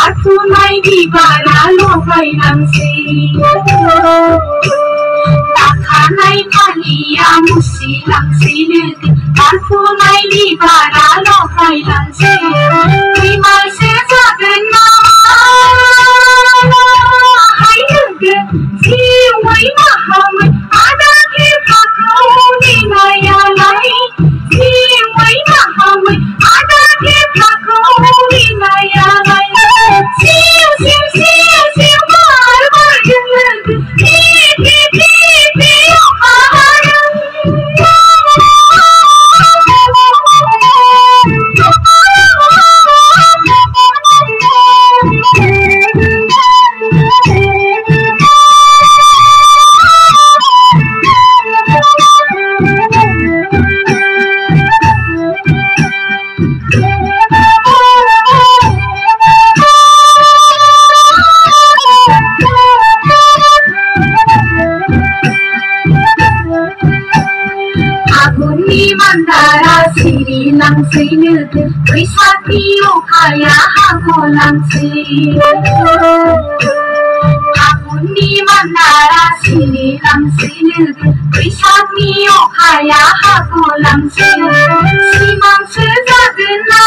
Tunai di bara lokai langsi Takanai palia musi langsi niti Tunai di bara lokai langsi Primal se jagana Hai yuge Siwai mahamai Ada ke pakuni maya lai Siwai mahamai Ada ke pakuni maya lai Siu, siu, siu, siu, mar, mar, yun, pi, pi, pi, pi, Mandara siri langsi niti Wisati ukaya hako langsi Aguni mandara siri langsi niti Wisati ukaya hako langsi Simang sejagana